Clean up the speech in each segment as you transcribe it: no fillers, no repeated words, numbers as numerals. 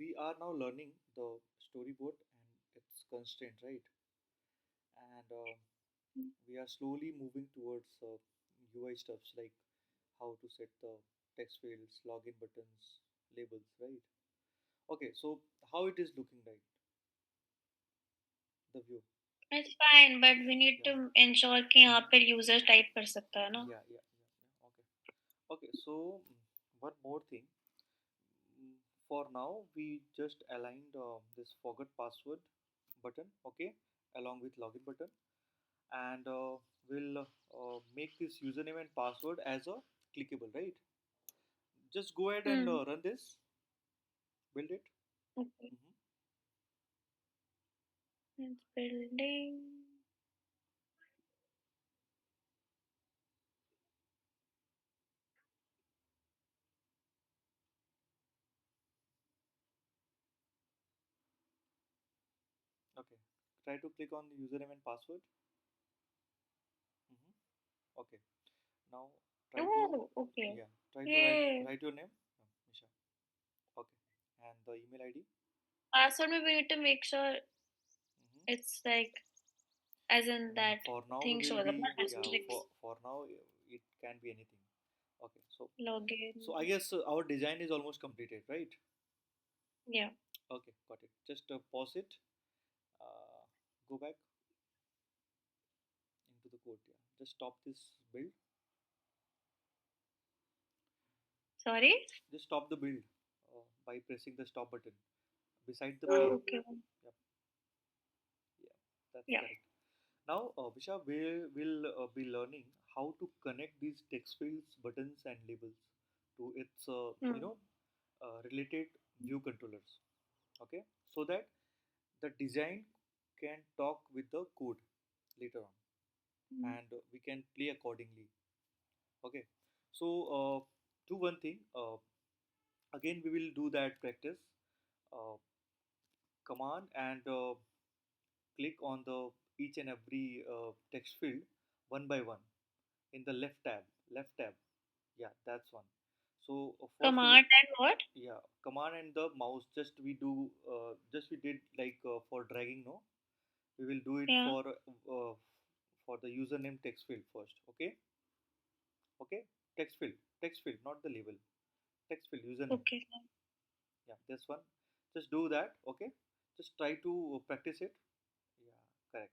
we are now learning the storyboard and its constraint, right? And we are slowly moving towards UI stuffs like how to set the text fields, login buttons, labels, right? Okay, so how it is looking like the view? It's fine, but we need Yeah. to ensure कि यहाँ पे user type कर सकता है ना. Yeah. Okay. Okay. So one more thing. Mm, For now, we just aligned this forgot password button, okay, along with login button, and we'll make this username and password as a clickable, right? Just go ahead and Hmm. run this, build it. Okay. Mhm. It's building. Okay. Try to click on the username and password. Mhm. Okay. Now try to, Oh, okay. yeah, try to Yay. write your name, Misha. Okay. And the email ID. Password में we need to make sure Mhm. it's like as in that For now we thing will shows up, be, not yeah, asterisk. for now it can be anything. Okay, so I Login. guess our design is almost completed, right? Yeah. Okay, got it. Just pause it, uh, go back into the code. Yeah, just stop this build. Sorry. Just stop the build by pressing the stop button beside the Oh, play. okay. Yep, yeah, that's Yeah. correct. Now, Visha, we will be learning how to connect these text fields, buttons, and labels to its Hmm. related view controllers. Okay, so that the design can talk with the code later on, Hmm. and we can play accordingly. Okay, so do one thing. Again, we will do that practice. Uh, Command and click on the each and every text field one by one in the left tab. Left tab. Yeah, that's one. So first we will, Command and what? yeah, command and the mouse. Just we did like for dragging. No, we will do it Yeah. for the username text field first. Okay, okay, text field, not the label. Text field username. Okay. Yeah, this one. Just do that. Okay, just try to practice it. Yeah, correct.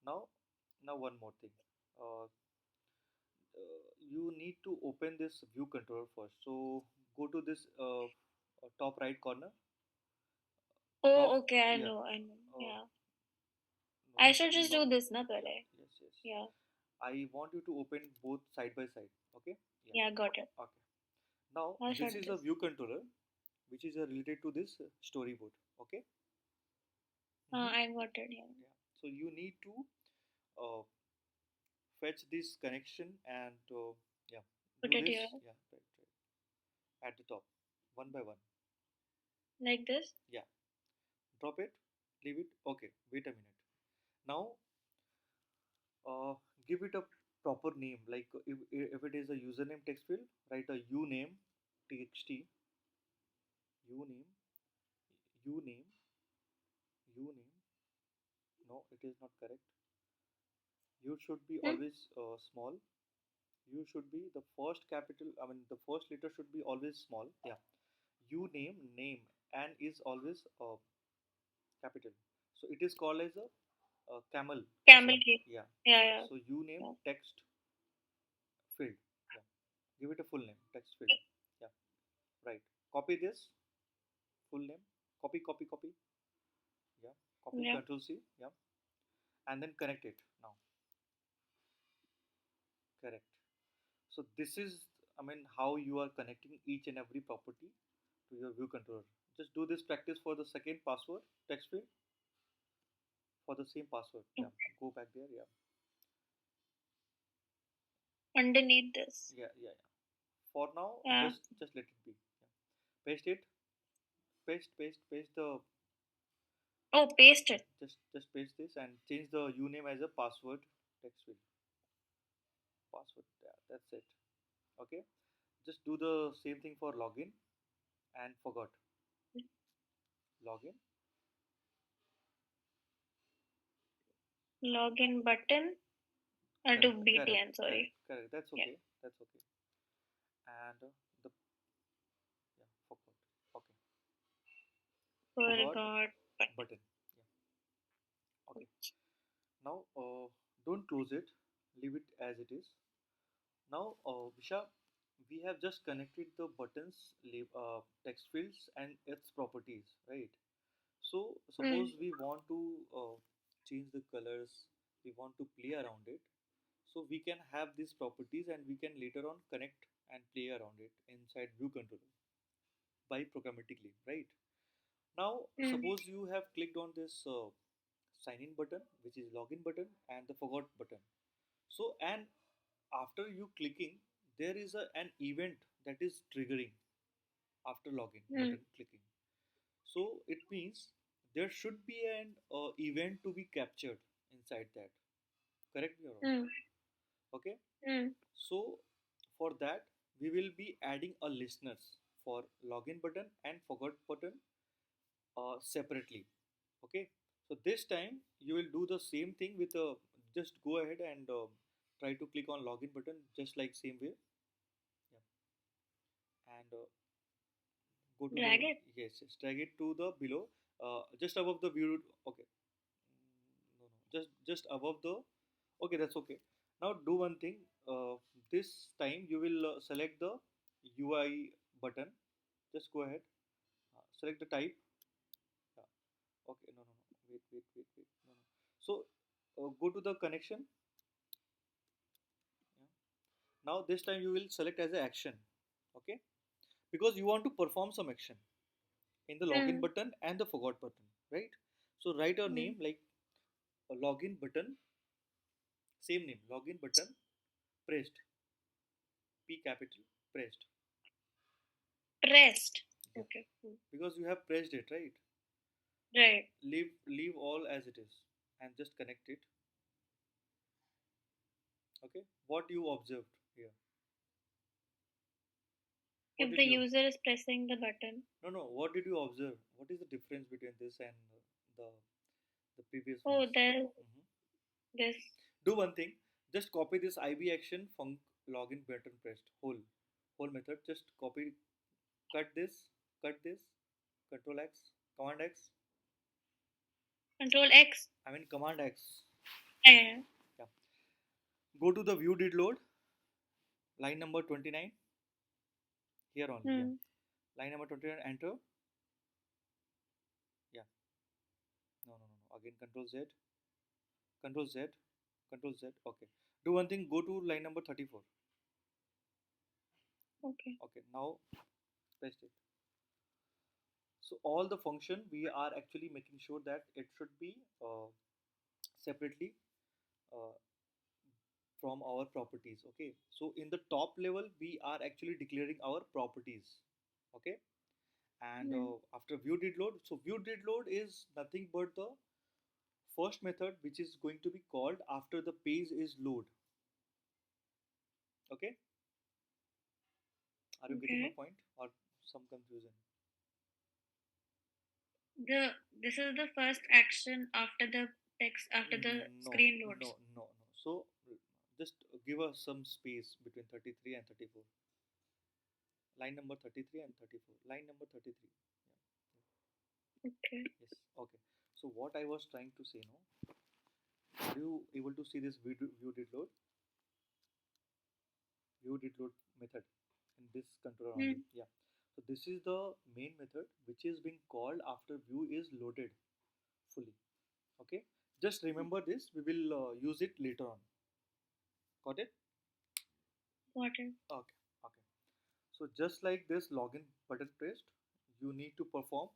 Now, one more thing. Uh, you need to open this view controller first. So go to this top right corner. Top. Oh, okay. I Yeah. know. I know. Uh, Yeah. no, I no, should just no. do this, na, Yeah. pehle. Yes. Yeah. I want you to open both side by side. Okay. Yeah. Yeah, got it. Okay. Now I this should is a this. view controller which is related to this storyboard. Okay. Mm-hmm. I got it. Yeah. Yeah. So you need to uh, fetch this connection and yeah, Put do it this. here. Yeah. Right. At the top, one by one. Like this. Yeah. Drop it. Leave it. Okay. Wait a minute. Now, uh, give it a proper name. Like if it is a username text field, write a uname txt uname uname uname. No, it is not correct. You should be Hmm? always small. You should be the first capital. I mean, the first letter should be always small. Yeah. Uname name and is always capital. So it is called as a camel Camel person. cake. Yeah. Yeah, yeah. So uname Yeah. text field. Yeah. Give it a full name text field. Yeah. Right. Copy this full name. Copy. Yeah. Copy Yeah. Control C. Yeah. And then connect it now. Correct. So this is, I mean, how you are connecting each and every property to your view controller. Just do this practice for the second password text field for the same password. Yeah. Go back there. Yeah. Underneath this. Yeah. For now, Yeah. just let it be. Yeah. Paste it. Paste the. Oh, paste Yeah. it. Just paste this and change the uname as a password text field. Password. Yeah. That's it. Okay. Just do the same thing for login and forgot. login. Login button. To Correct, correct, BTN. correct, Sorry. correct. That's Yeah. okay. That's okay. And the yeah, forgot. Okay, forgot Forgot button. button. Yeah. Okay. Now, don't close it. Leave it as it is. Now, Visha, we have just connected the buttons, text fields, and its properties, right? So, Hmm. suppose we want to change the colors, we want to play around it. So, we can have these properties and we can later on connect and play around it inside View Controller by programmatically, right? Now, Hmm. suppose you have clicked on this sign in button, which is login button, and the forgot button. So, and after you clicking, there is an event that is triggering after login Hmm. button clicking. So it means there should be an event to be captured inside that. Correct me or wrong? Hmm. Okay. Hmm. So for that we will be adding a listeners for login button and forgot button separately. Okay. So this time you will do the same thing with just go ahead and try to click on login button just like same way. Yeah. And go to the Drag it. yes, drag it to the below, just above the view. Okay. No, no, just above the. Okay, that's okay. Now do one thing. This time you will select the UI button. Just go ahead. Select the type. Yeah. Okay. No, no, no. Wait. No, no. So go to the connection. Yeah. Now this time you will select as a action. Okay. Because you want to perform some action in the login Hmm. button and the forgot button, right? So write a Hmm. name like a login button, same name, login button pressed, P capital pressed. Pressed. Yeah, Okay. Hmm. because you have pressed it, right? Right. Leave all as it is and just connect it. Okay, what you observed here? What If did the you? user is pressing the button. No, no. What did you observe? What is the difference between this and the the previous Oh, ones? there's Mhm. this. Do one thing. Just copy this IB action func login button pressed whole method. Just copy, cut this, cut this, Control X, Command X. Control X. I mean Command X. Yeah, Yeah. yeah. Go to the view did load line number 29 here only. Yeah, Hmm. line number 29. Enter. Yeah. No. Again Control Z, Control Z, Control Z. Okay. Do one thing. Go to line number 34. Okay. Okay. Now paste it. So all the function we are actually making sure that it should be separately uh, from our properties. Okay, so in the top level we are actually declaring our properties. Okay, and Hmm. after view did load, so view did load is nothing but the first method which is going to be called after the page is load. Okay, are you getting my Okay. point or some confusion? The this is the first action after the text after the No, screen no, loads. no, no. So just give us some space between 33 and 34. Line number 33 and 34. Line number 33. Okay. Yeah. Yes. Okay. So what I was trying to say now, are you able to see this view did load? View did load method in this controller only. Hmm. Yeah. So this is the main method which is being called after view is loaded fully. Okay. Just remember this. We will use it later on. Got it? Got it. Okay. Okay. So just like this login button pressed, you need to perform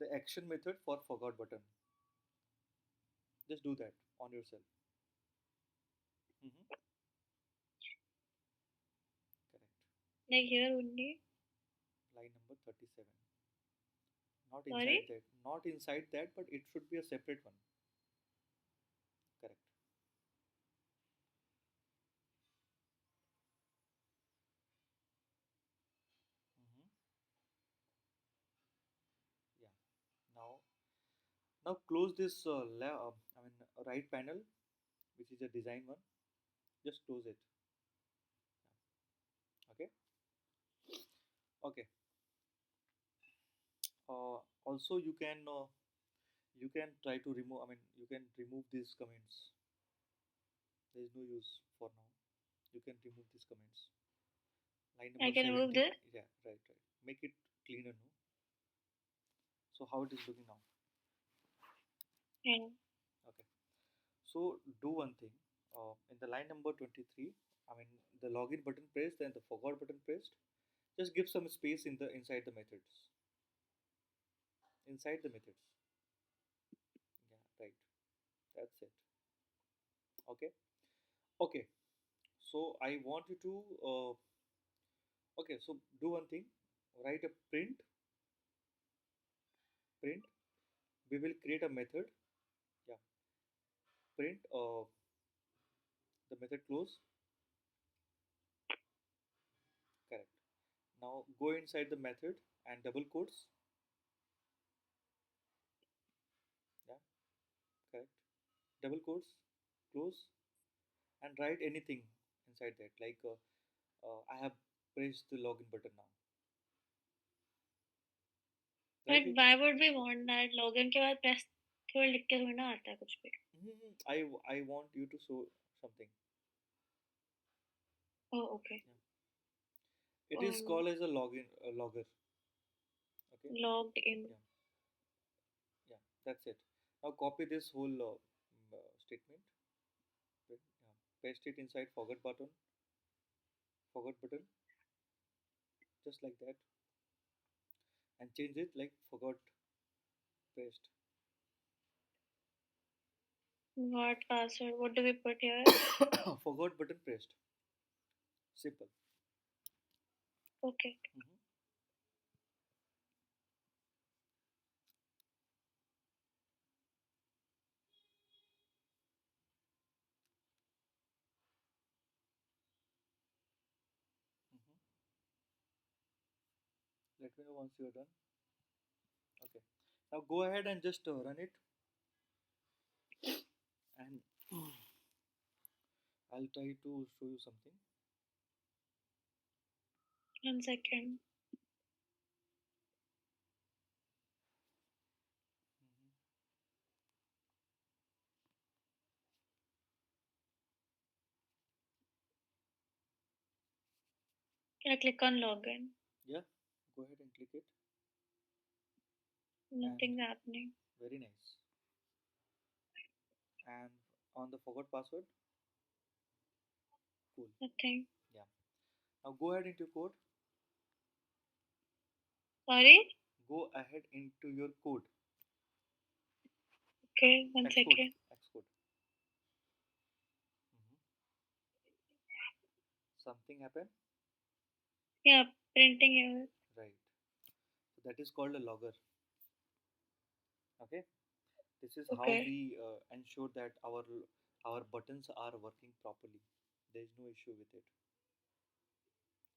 the action method for forgot button. Just do that on yourself. Mm-hmm. Correct. Like here only. Line number 37. Not inside Sorry. that. Not inside that, but it should be a separate one. Correct. Mm-hmm. Yeah. Now Now close this right panel, which is a design one. Just close it. Okay. Okay. Also, you can try to remove. I mean, you can remove these comments. There is no use for now. You can remove these comments. Line I number can remove 70. this. Yeah, right, right. Make it cleaner, no? So how it is looking now? Yeah. Okay. So do one thing. In the line number 23, I mean the login button pressed and the forgot button pressed. Just give some space in the inside the methods. Inside the methods. Yeah, right. That's it. Okay. Okay. So I want you to okay. So do one thing. Write a print. We will create a method. Yeah. Print. The method close. Correct. Now go inside the method and double quotes. Yeah. Correct. Double quotes. Close and write anything inside that. Like I have pressed the login button now. Write But it. why would we want that? Login के बाद press केवल लिख के थोड़ी ना आता है कुछ भी. I want you to show something. Oh, okay. Yeah. It is called as a logger. Okay. Logged in. Yeah. Yeah. That's it. Now copy this whole statement. Okay, yeah. Paste it inside forgot button, just like that, and change it like forgot paste. What password? What do we put here? Forgot button pressed. Simple. Okay. Mhm. Mhm. Let me know once you're done. Okay. Now go ahead and just run it, and I'll try to show you something. 1 second. Mhm. Can I click on login? Yeah. Go ahead and click it, and Nothing's happening. very nice. And on the forgot password, cool. Nothing. Yeah. Now go ahead into code. Sorry? Go ahead into your code. Okay, one Xcode. second. Xcode. Mhm. Something happened. Yeah, printing here. Right. So that is called a logger. Okay. This is how Okay. we ensure that our buttons are working properly. There is no issue with it.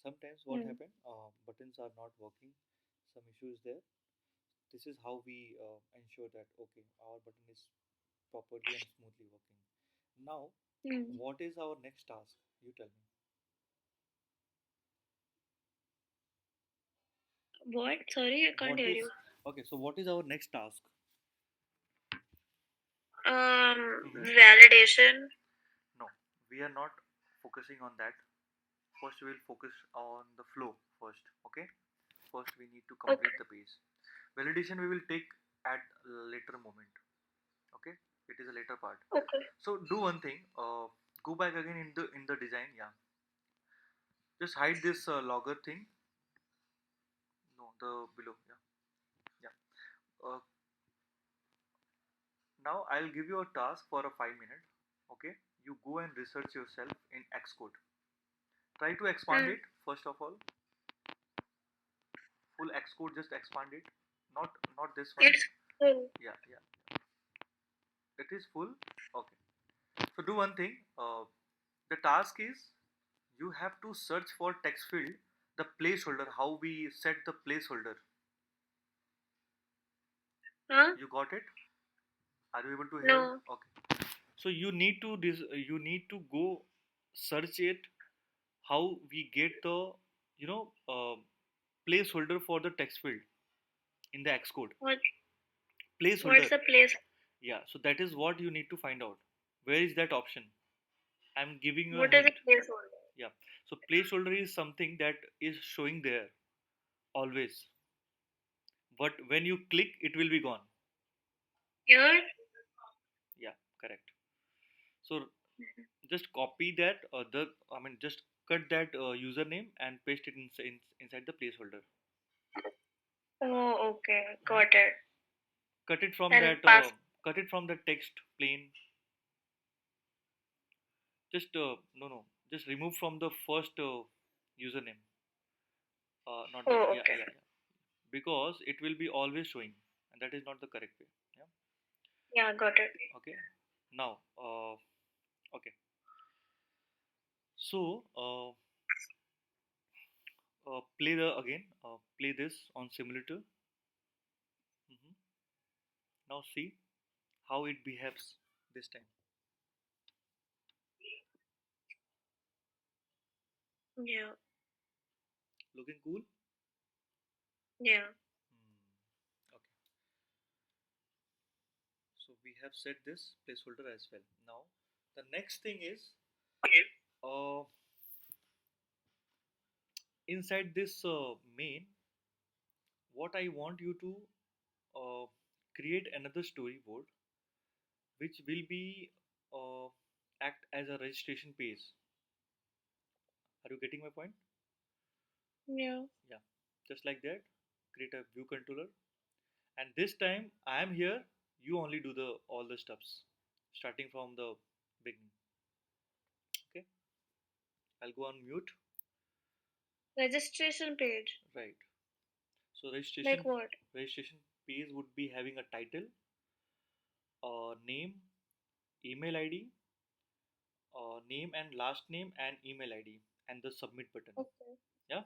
Sometimes what Hmm. happen? Buttons are not working. Some issue is there. This is how we ensure that okay, our button is properly and smoothly working. Now, Hmm. what is our next task? You tell me. What? Sorry, I can't What hear is you. okay? So what is our next task? Validation. No, we are not focusing on that. First, we will focus on the flow first. Okay. First, we need to complete Okay. the page. Validation we will take at later moment. Okay. It is a later part. Okay. So do one thing. Go back again in the design. Yeah. Just hide this logger thing. No, the below. Yeah. Yeah. Now I'll give you a task for a 5 minute. Okay. You go and research yourself in Xcode. Try to expand Hmm. it first of all. Full Xcode, just expand it. Not this one. It's full. Yeah, yeah. It is full. Okay. So do one thing. The task is you have to search for text field the placeholder. How we set the placeholder. Huh? You got it? Are you able to hear? No. Okay. So you need to go search it, how we get the placeholder for the text field in the Xcode. What? Placeholder. What's the place? Yeah, so that is what you need to find out. Where is that option? I'm giving you a What is a hint. placeholder? Yeah. So placeholder is something that is showing there always. But when you click, it will be gone. Here? Yeah, correct. So just copy that, just cut that username and paste it inside the placeholder. Oh, okay. Mhm. Got it. Cut it from And that. pass. Cut it from the text plain. Just no. Just remove from the first username. Not that. Oh, Yeah, okay. yeah, yeah. Because it will be always showing, and that is not the correct way. Yeah. Yeah, got it. Okay. Now. Okay. So play the again. Play this on simulator. Mhm. Now see how it behaves this time. Yeah. Looking cool? Yeah. Hmm. Okay. So we have set this placeholder as well. Now the next thing is uh, inside this main, what I want you to uh, create another storyboard which will be uh, act as a registration page. Are you getting my point? Yeah. Yeah. Just like that, create a view controller, and this time I am here. You only do the all the steps starting from the beginning. Okay. I'll go on mute. Registration page. Right. So Like what? registration page would be having a title, name, email ID, name and last name and email ID, and the submit button. Okay. Yeah.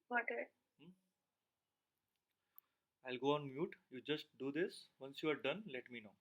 Got it. Hmm? I'll go on mute. You just do this. Once you are done, let me know.